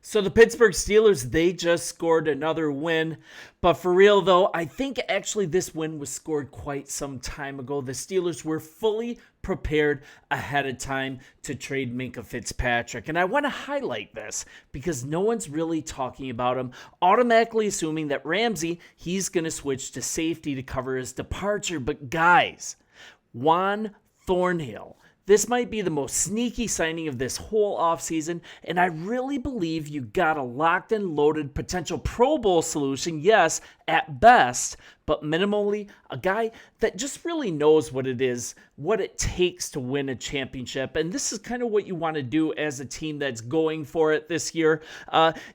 So the Pittsburgh Steelers, they just scored another win. But for real, though, I think actually this win was scored quite some time ago. The Steelers were fully prepared ahead of time to trade Minkah Fitzpatrick. And I want to highlight this because no one's really talking about him, automatically assuming that Ramsey, he's going to switch to safety to cover his departure. But guys, Juan Thornhill, this might be the most sneaky signing of this whole offseason, and I really believe you got a locked and loaded potential Pro Bowl solution, yes, at best, but minimally a guy that just really knows what it is, what it takes to win a championship, and this is kind of what you want to do as a team that's going for it this year.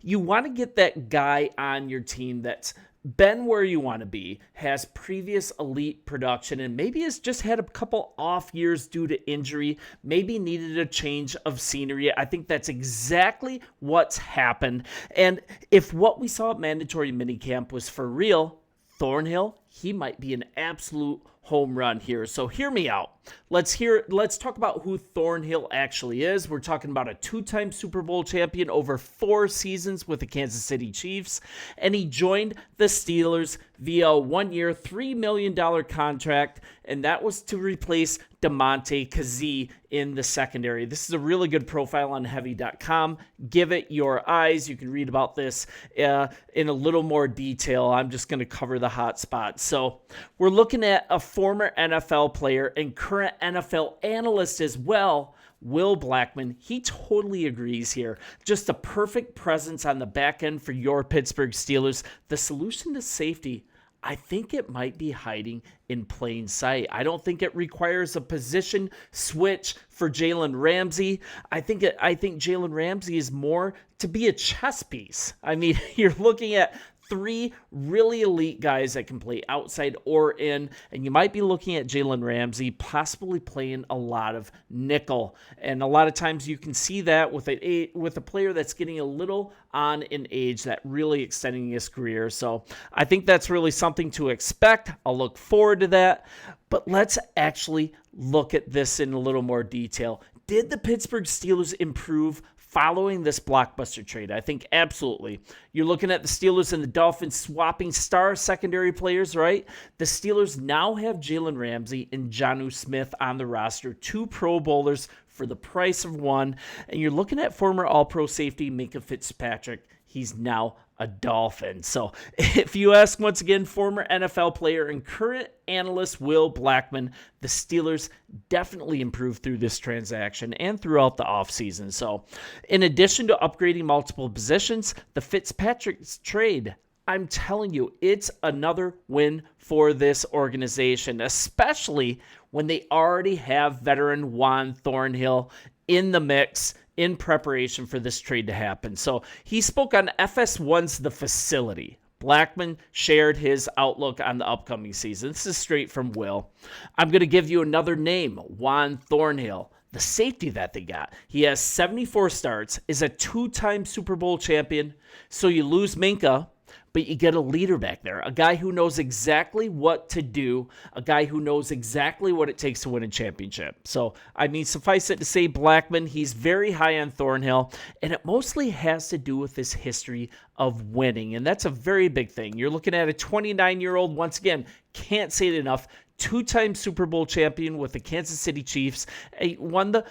You want to get that guy on your team that's been where you want to be, has previous elite production, and maybe has just had a couple off years due to injury, maybe needed a change of scenery. I think that's exactly what's happened. And if what we saw at mandatory minicamp was for real, Thornhill, he might be an absolute home run here. So hear me out. Let's talk about who Thornhill actually is. We're talking about a two-time Super Bowl champion over 4 seasons with the Kansas City Chiefs, and he joined the Steelers via a 1-year, $3 million contract, and that was to replace Damontae Kazee in the secondary. This is a really good profile on heavy.com. Give it your eyes. You can read about this in a little more detail. I'm just going to cover the hot spots. So we're looking at a former NFL player and current NFL analyst as well, Will Blackmon. He totally agrees here. Just a perfect presence on the back end for your Pittsburgh Steelers. The solution to safety, I think it might be hiding in plain sight. I don't think it requires a position switch for Jalen Ramsey. I think Jalen Ramsey is more to be a chess piece. I mean, you're looking at 3 really elite guys that can play outside or in, and you might be looking at Jalen Ramsey possibly playing a lot of nickel. And a lot of times you can see that with a player that's getting a little on in age, that really extending his career. So I think that's really something to expect. I'll look forward to that. But let's actually look at this in a little more detail. Did the Pittsburgh Steelers improve following this blockbuster trade? I think absolutely. You're looking at the Steelers and the Dolphins swapping star secondary players, right? The Steelers now have Jalen Ramsey and Jonnu Smith on the roster, 2 Pro Bowlers for the price of 1. And you're looking at former All-Pro safety Minkah Fitzpatrick. He's now a Dolphin. So if you ask, once again, former NFL player and current analyst Will Blackmon, the Steelers definitely improved through this transaction and throughout the offseason. So in addition to upgrading multiple positions, the Fitzpatrick's trade, I'm telling you, it's another win for this organization, especially when they already have veteran Juan Thornhill in the mix in preparation for this trade to happen. So he spoke on FS1's The Facility. Blackmon shared his outlook on the upcoming season. This is straight from Will. I'm going to give you another name, Juan Thornhill, the safety that they got. He has 74 starts, is a 2-time Super Bowl champion. So you lose Minkah, but you get a leader back there, a guy who knows exactly what to do, a guy who knows exactly what it takes to win a championship. So, I mean, suffice it to say, Blackmon, he's very high on Thornhill, and it mostly has to do with his history of winning, and that's a very big thing. You're looking at a 29-year-old, once again, can't say it enough, 2-time Super Bowl champion with the Kansas City Chiefs. He won the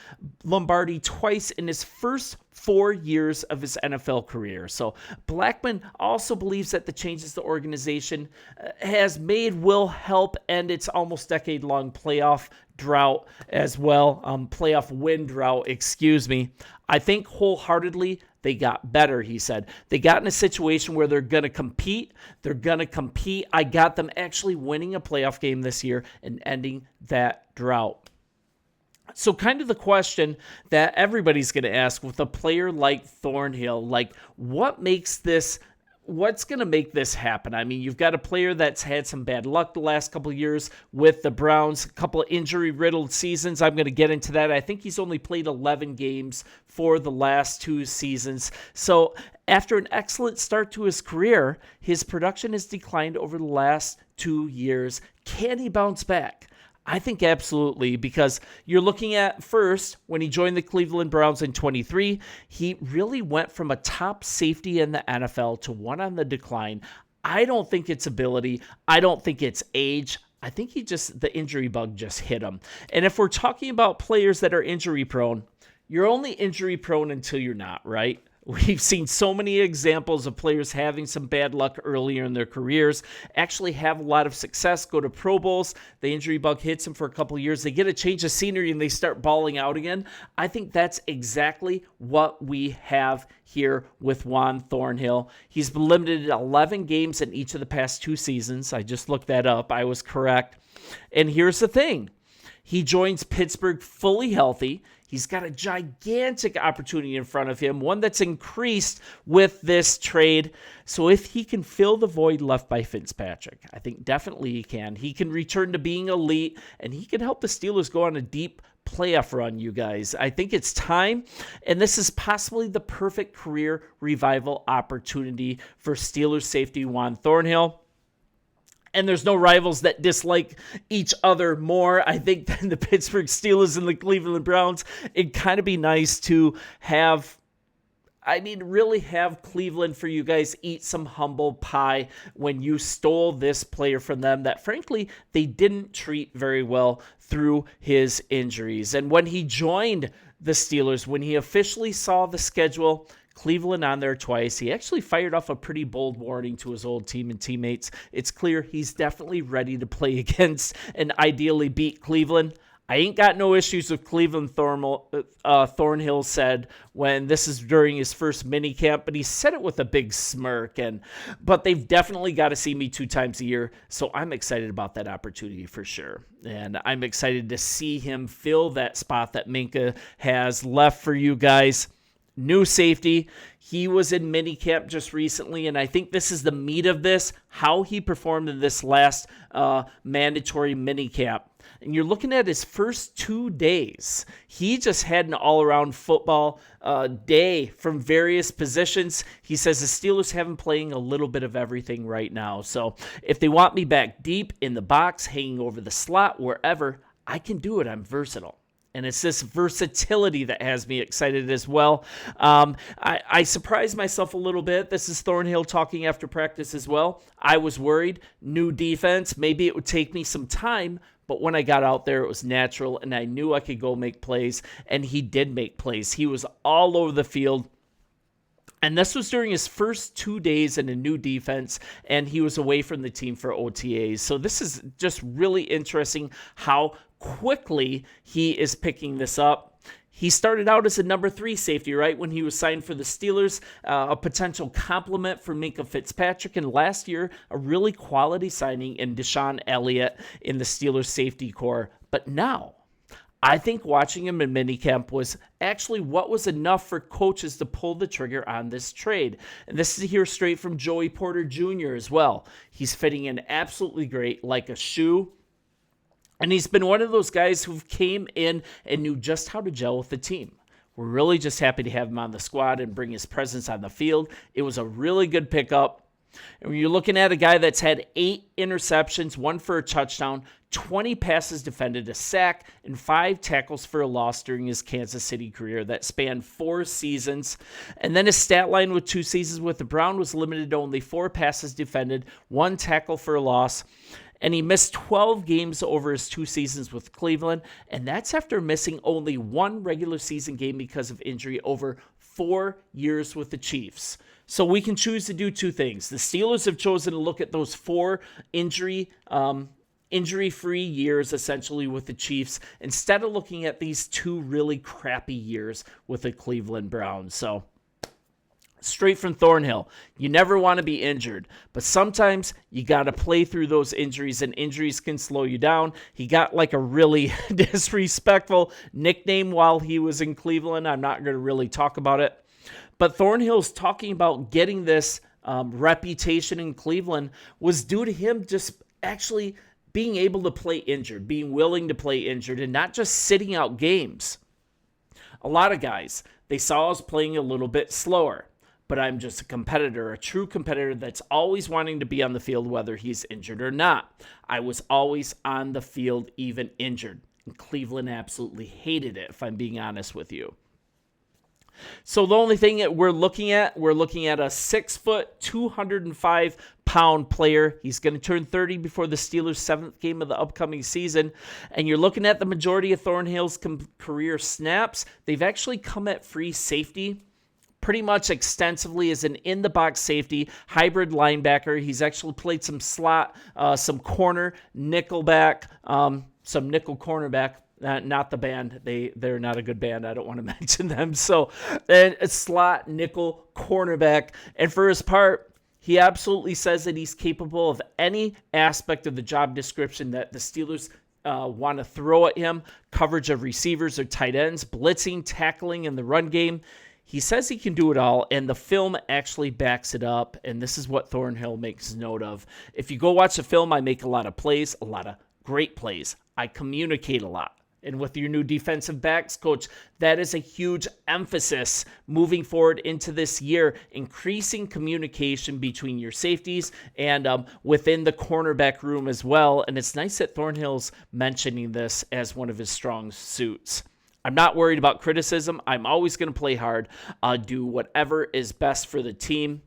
Lombardi twice in his first 4 years of his NFL career. So Blackmon also believes that the changes the organization has made will help end its almost decade-long playoff drought as well. Playoff win drought, excuse me. I think wholeheartedly they got better, he said. They got in a situation where they're going to compete. I got them actually winning a playoff game this year and ending that drought. So kind of the question that everybody's going to ask with a player like Thornhill, like what's going to make this happen? I mean, you've got a player that's had some bad luck the last couple of years with the Browns, a couple of injury-riddled seasons. I'm going to get into that. I think he's only played 11 games for the last 2 seasons. So after an excellent start to his career, his production has declined over the last 2 years. Can he bounce back? I think absolutely, because you're looking at first, when he joined the Cleveland Browns in 23, he really went from a top safety in the NFL to one on the decline. I don't think it's ability. I don't think it's age. I think the injury bug just hit him. And if we're talking about players that are injury prone, you're only injury prone until you're not, right? We've seen so many examples of players having some bad luck earlier in their careers, actually have a lot of success, go to Pro Bowls, the injury bug hits them for a couple of years, they get a change of scenery and they start balling out again. I think that's exactly what we have here with Juan Thornhill. He's been limited to 11 games in each of the past 2 seasons. I just looked that up. I was correct. And here's the thing. He joins Pittsburgh fully healthy. He's got a gigantic opportunity in front of him, one that's increased with this trade. So if he can fill the void left by Fitzpatrick, I think definitely he can. He can return to being elite, and he can help the Steelers go on a deep playoff run, you guys. I think it's time, and this is possibly the perfect career revival opportunity for Steelers safety Juan Thornhill. And there's no rivals that dislike each other more, I think, than the Pittsburgh Steelers and the Cleveland Browns. It'd kind of be nice to really have Cleveland for you guys eat some humble pie when you stole this player from them that, frankly, they didn't treat very well through his injuries. And when he joined the Steelers, when he officially saw the schedule, Cleveland on there twice, he actually fired off a pretty bold warning to his old team and teammates. It's clear he's definitely ready to play against and ideally beat Cleveland. I ain't got no issues with Cleveland, Thornhill said when this is during his first mini camp, but he said it with a big smirk. But they've definitely got to see me 2 times a year, so I'm excited about that opportunity for sure. And I'm excited to see him fill that spot that Minkah has left for you guys. New safety. He was in minicamp just recently, and I think this is the meat of this, how he performed in this last mandatory minicamp. And you're looking at his first 2 days. He just had an all-around football day from various positions. He says the Steelers have him playing a little bit of everything right now. So if they want me back deep in the box, hanging over the slot, wherever, I can do it. I'm versatile. And it's this versatility that has me excited as well. I surprised myself a little bit. This is Thornhill talking after practice as well. I was worried. New defense. Maybe it would take me some time. But when I got out there, it was natural. And I knew I could go make plays. And he did make plays. He was all over the field. And this was during his first 2 days in a new defense, and he was away from the team for OTAs. So this is just really interesting how quickly he is picking this up. He started out as a number 3 safety, right, when he was signed for the Steelers, a potential complement for Minkah Fitzpatrick, and last year, a really quality signing in Deshaun Elliott in the Steelers safety core. But now, I think watching him in minicamp was actually what was enough for coaches to pull the trigger on this trade. And this is here straight from Joey Porter Jr. as well. He's fitting in absolutely great, like a shoe. And he's been one of those guys who came in and knew just how to gel with the team. We're really just happy to have him on the squad and bring his presence on the field. It was a really good pickup. And when you're looking at a guy that's had 8 interceptions, 1 for a touchdown, 20 passes defended, a sack, and 5 tackles for a loss during his Kansas City career that spanned 4 seasons. And then his stat line with 2 seasons with the Browns was limited to only 4 passes defended, 1 tackle for a loss. And he missed 12 games over his 2 seasons with Cleveland, and that's after missing only 1 regular season game because of injury over 4 years with the Chiefs. So we can choose to do 2 things. The Steelers have chosen to look at those 4 injury-free years, essentially, with the Chiefs, instead of looking at these 2 really crappy years with the Cleveland Browns. So straight from Thornhill, you never want to be injured, but sometimes you got to play through those injuries, and injuries can slow you down. He got like a really disrespectful nickname while he was in Cleveland. I'm not going to really talk about it, but Thornhill's talking about getting this reputation in Cleveland was due to him just actually being able to play injured, being willing to play injured, and not just sitting out games. A lot of guys, they saw us playing a little bit slower. but I'm just a competitor, a true competitor that's always wanting to be on the field whether he's injured or not. I was always on the field even injured. And Cleveland absolutely hated it, if I'm being honest with you. So the only thing that we're looking at a 6 foot, 205-pound player. He's going to turn 30 before the Steelers' 7th game of the upcoming season. And you're looking at the majority of Thornhill's career snaps. They've actually come at free safety pretty much extensively as an in-the-box safety, hybrid linebacker. He's actually played some slot, some corner, nickelback, some nickel cornerback. Not the band. They're not a good band. I don't want to mention them. So, and a slot, nickel, cornerback. And for his part, he absolutely says that he's capable of any aspect of the job description that the Steelers want to throw at him. Coverage of receivers or tight ends, blitzing, tackling in the run game. He says he can do it all, and the film actually backs it up, and this is what Thornhill makes note of. If you go watch the film, I make a lot of plays, a lot of great plays. I communicate a lot. And with your new defensive backs coach, that is a huge emphasis moving forward into this year, increasing communication between your safeties and within the cornerback room as well. And it's nice that Thornhill's mentioning this as one of his strong suits. I'm not worried about criticism. I'm always going to play hard, do whatever is best for the team.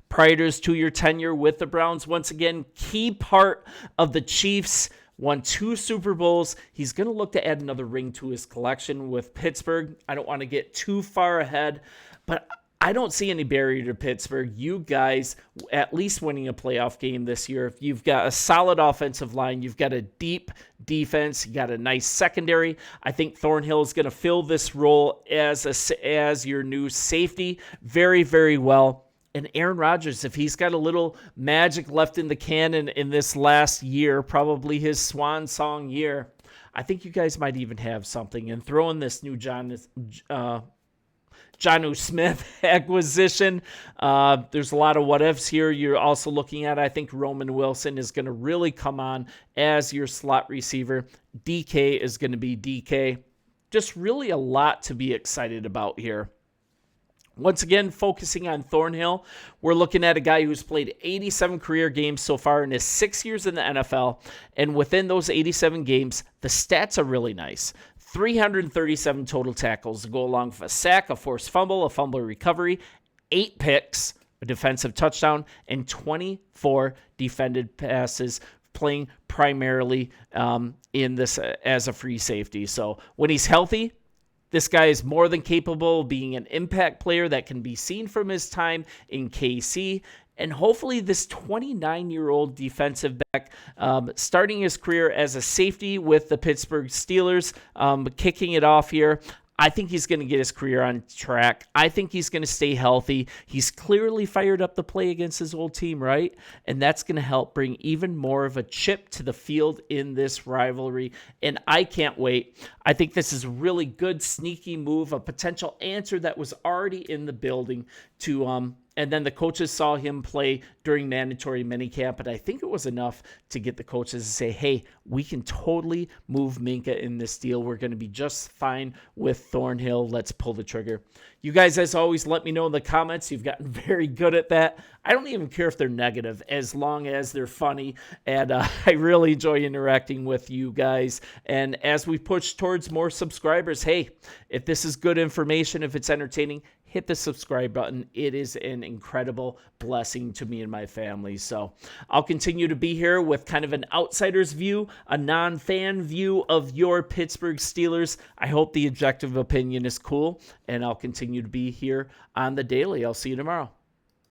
Prior to your tenure with the Browns, once again, key part of the Chiefs, won 2 Super Bowls. He's going to look to add another ring to his collection with Pittsburgh. I don't want to get too far ahead, but I don't see any barrier to Pittsburgh. You guys at least winning a playoff game this year. If you've got a solid offensive line, you've got a deep defense, you got a nice secondary. I think Thornhill is going to fill this role as your new safety very, very well. And Aaron Rodgers, if he's got a little magic left in the cannon in this last year, probably his swan song year, I think you guys might even have something. And throw in this new Jonnu Smith acquisition. There's a lot of what ifs here. You're also looking at, I think Roman Wilson is going to really come on as your slot receiver. DK is going to be DK. Just really a lot to be excited about here. Once again, focusing on Thornhill, we're looking at a guy who's played 87 career games so far in his 6 years in the NFL. And within those 87 games, the stats are really nice. 337 total tackles to go along with a sack, a forced fumble, a fumble recovery, 8 picks, a defensive touchdown, and 24 defended passes, playing primarily in this as a free safety. So when he's healthy, this guy is more than capable of being an impact player that can be seen from his time in KC. And hopefully this 29-year-old defensive back, starting his career as a safety with the Pittsburgh Steelers, kicking it off here. I think he's going to get his career on track. I think he's going to stay healthy. He's clearly fired up to play against his old team, right? And that's going to help bring even more of a chip to the field in this rivalry. And I can't wait. I think this is a really good, sneaky move, a potential answer that was already in the building to and then the coaches saw him play during mandatory minicamp, and I think it was enough to get the coaches to say, hey, we can totally move Minkah in this deal. We're going to be just fine with Thornhill. Let's pull the trigger. You guys, as always, let me know in the comments. You've gotten very good at that. I don't even care if they're negative as long as they're funny, and I really enjoy interacting with you guys. And as we push towards more subscribers, hey, if this is good information, if it's entertaining, hit the subscribe button. It is an incredible blessing to me and my family. So I'll continue to be here with kind of an outsider's view, a non-fan view of your Pittsburgh Steelers. I hope the objective opinion is cool, and I'll continue to be here on the daily. I'll see you tomorrow.